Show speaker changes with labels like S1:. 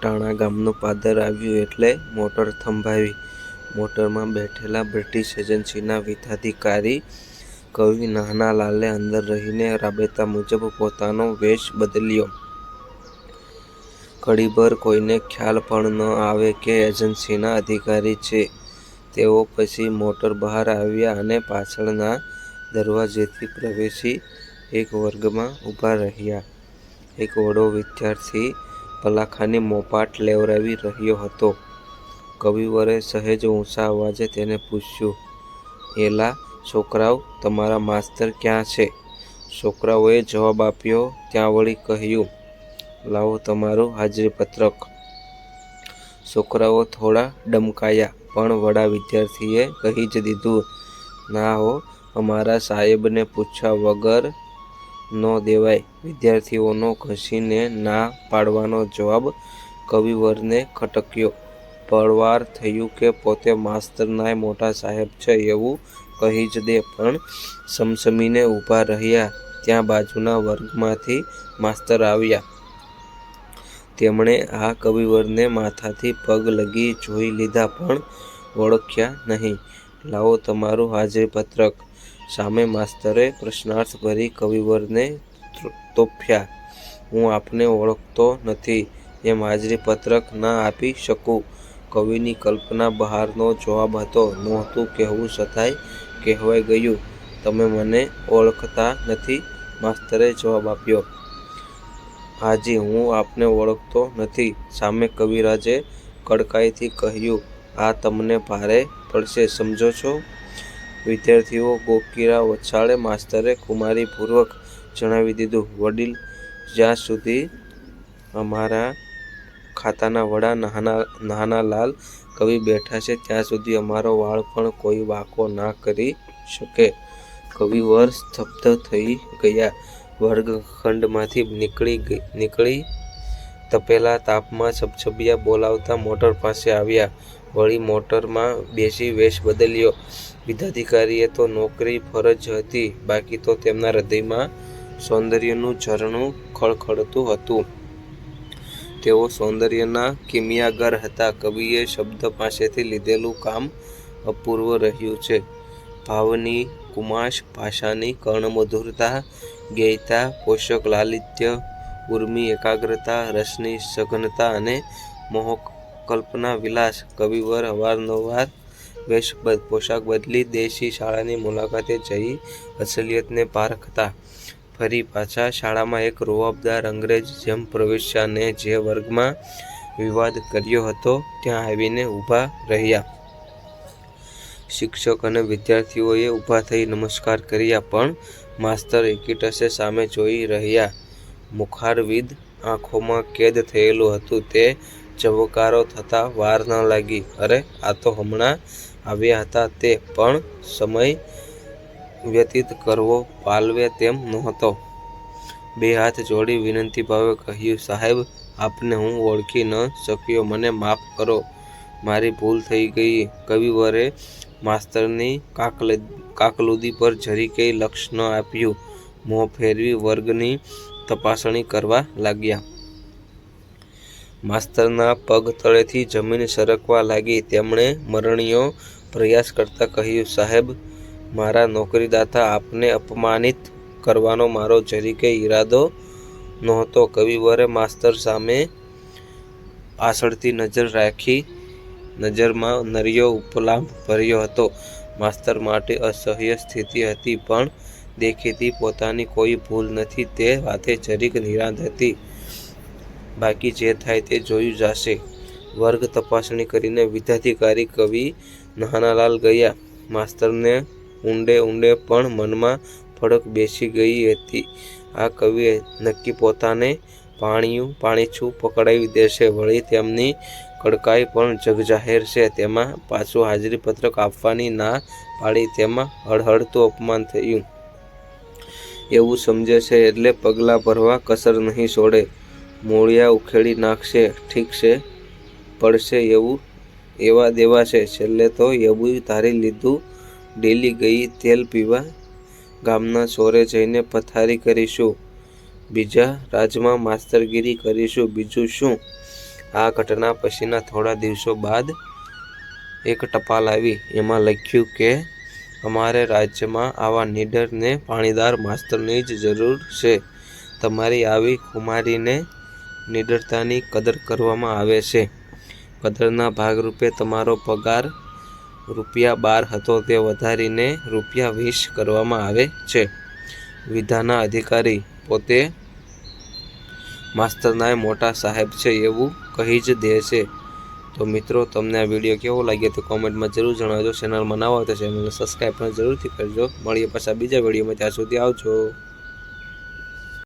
S1: ટાણા ગામનું પાદર આવ્યું એટલે મોટર થંભાવી. મોટરમાં બેઠેલા બ્રિટિશ એજન્સીના વિત્તાધિકારી કવિ નહાનાલાલે અંદર રહીને રાબેતા મુજબ પોતાનો વેશ બદલ્યો. ઘડીભર કોઈને ખ્યાલ પણ ન આવે કે એજન્સીના અધિકારી છે. તેઓ પછી મોટર બહાર આવ્યા અને પાછળના દરવાજેથી પ્રવેશી એક વર્ગમાં ઊભા રહ્યા. એક વડો વિદ્યાર્થી પલાખાની મોપાટ લેવરાવી રહ્યો હતો. કવિવરે સહેજ ઊંચા અવાજે તેને પૂછ્યું, "એલા છોકરાઓ, તમારા માસ્તર ક્યાં છે?" છોકરાઓએ જવાબ આપ્યો. ત્યાં વળી કહ્યું, "લાવો તમારું હાજરીપત્રક." છોકરાઓ થોડા ડમકાયા, પણ વડા વિદ્યાર્થીએ કહી જ દીધું, "ના હો, અમારા સાહેબને પૂછ્યા વગર નો દેવાય." વિદ્યાર્થીઓનો ઘસીને ના પાડવાનો જવાબ કવિવરને ખટક્યો. પળવાર થયું કે પોતે માસ્તરનાય મોટા સાહેબ છે એવું કહી જ દે, પણ સમસમીને ઊભા રહ્યા. ત્યાં બાજુના વર્ગમાંથી માસ્તર આવ્યા. તેમણે આ કવિવરને માથાથી પગ લગી જોઈ લીધા, પણ ઓળખ્યા નહીં. "લાવો તમારું હાજરીપત્રક." સામે માસ્તરે પ્રશ્નાર્થ ભરી કવિવરને તોફ્યા. "હું આપને ઓળખતો નથી, એમ હાજરીપત્રક ના આપી શકું." કવિની કલ્પના બહારનો જવાબ હતો. નહોતું કહેવું છતાંય કહેવાઈ ગયું, "તમે મને ઓળખતા નથી?" માસ્તરે જવાબ આપ્યો, "હાજી, હું આપને ઓળખતો નથી." સામે કવિરાજે કડકાઈથી કહ્યું, "આ તમને ભારે પડશે, સમજો છો?" વિદ્યાર્થીઓ ગોકીરા ઉછાળે. માસ્તરે ખુમારીપૂર્વક જણાવી દીધું, "વડીલ, જ્યાં સુધી અમારા ખાતાના વડા નહાનાલાલ કવિ બેઠા છે ત્યાં સુધી અમારો વાળ પણ કોઈ વાંકો ના કરી શકે." કવિવર સ્તબ્ધ થઈ ગયા. વર્ગખંડમાંથી નીકળી તપેલા તાપમાં છબછબિયા બોલાવતા મોટર પાસે આવ્યા. વળી મોટરમાં બેસી વેશ બદલ્યો. વિત્તાધિકારીએ તો નોકરી ફરજ હતી, બાકી તો તેમના હૃદયમાં સૌંદર્યનું ઝરણું ખળખળતું હતું. તેઓ સૌંદર્યના કિમિયાગર હતા. કવિએ શબ્દ પાસેથી લીધેલું કામ અપૂર્વ રહ્યું છે. ભાવની કુમાશ, ભાષાની કર્ણમધુરતા, ગેયતા, પોષક લાલિત્ય, ઊર્મિ એકાગ્રતા, રસની સઘનતા અને મોહકલ્પના વિલાસ. કવિવર અવારનવાર પોશાક બદલી દેશી શાળાની મુલાકાતે જઈ અસલિયતને પારખતા. ફરી પાછા શાળામાં એક રૂવાબદાર અંગ્રેજ જેમ પ્રવેશ્યા ને જે વર્ગમાં વિવાદ કર્યો હતો ત્યાં આવીને ઊભા રહ્યા. શિક્ષક અને વિદ્યાર્થીઓએ ઊભા થઈ નમસ્કાર કર્યા, પણ માસ્તર એકીટસે સામે જોઈ રહ્યા. મુખારવિદ આંખોમાં કેદ થયેલું હતું. તે ચબકારો થતાં વાર ન લાગી. "અરે, આ તો હમણાં આવ્યા હતા તે, પણ સમય વ્યતીત કરવો પાલવે તેમ નહોતો." બે હાથ જોડી વિનંતીભાવે કહ્યું, "સાહેબ, આપને હું ઓળખી ન શક્યો, મને માફ કરો, મારી ભૂલ થઈ ગઈ." કવિવરે માસ્તરની કાકલુદી પર જરીકેય લક્ષ ન આપ્યું. મોં ફેરવી વર્ગની તપાસણી કરવા લાગ્યા. માસ્તરના પગ તળેથી જમીન સરકવા લાગી. તેમણે મરણીયો પ્રયાસ કરતા કહ્યું, "સાહેબ, મારા નોકરીદાતા આપને અપમાનિત કરવાનો મારો જરીકેય ઈરાદો નહોતો." કવિવરે માસ્તર સામે આસળતી નજર રાખી. નજરમાં નર્યો ઉપલાંભ ભર્યો હતો. માસ્તર માટે અસહ્ય સ્થિતિ હતી, પણ દેખીતી પોતાની કોઈ ભૂલ નથી તે વાતે જરીક નિરાંત હતી. બાકી જે થાય તે જોયું જાશે. વર્ગ તપાસણી કરીને વિત્તાધિકારી કવિ નહાનાલાલ ગયા. માસ્તરને ઊંડે ઊંડે પણ મનમાં ફડક બેસી ગઈ હતી. આ કવિ નક્કી પોતાને પાણીછું પકડાવી દેશે. વળી તેમની કડકાઈ પણ જગજાહેર છે. તેમાં પાછું હાજરીપત્રક આપવાની ના પાડી, તેમાં હળહળતું અપમાન થયું. એવું સમજે છે એટલે પગલાં ભરવા કસર નહીં છોડે. મૂળિયાં ઉખેડી નાખશે. ઠીક છે, પડશે એવા દેવા છે. છેલ્લે તો એબુય ધારી લીધું, ડેલી ગઈ તેલ પીવા. ગામના ચોરે જઈને પથારી કરીશું. બીજા રાજમાં માસ્તરગીરી કરીશું. બીજું શું? આ ઘટના પછીના થોડા દિવસો બાદ એક ટપાલ આવી. એમાં લખ્યું કે અમારે રાજ્યમાં આવા નીડર ને પાણીદાર માસ્તરની જ જરૂર છે. તમારી આવી ખુમારીને નીડરતાની કદર કરવામાં આવે છે. કદરના ભાગરૂપે તમારો પગાર ₹12 હતો તે વધારીને ₹20 કરવામાં આવે છે. વિધાના અધિકારી પોતે માસ્તરના મોટા સાહેબ છે એવું કહી જ દે છે. તો મિત્રો, તમને આ વિડીયો કેવો લાગ્યો તો કોમેન્ટમાં જરૂર જણાવજો. ચેનલમાં નવા હોય તો ચેનલને સબસ્ક્રાઈબ પણ જરૂરથી કરજો. મળીએ પાછા બીજા વિડીયોમાં. ત્યાં સુધી આવજો.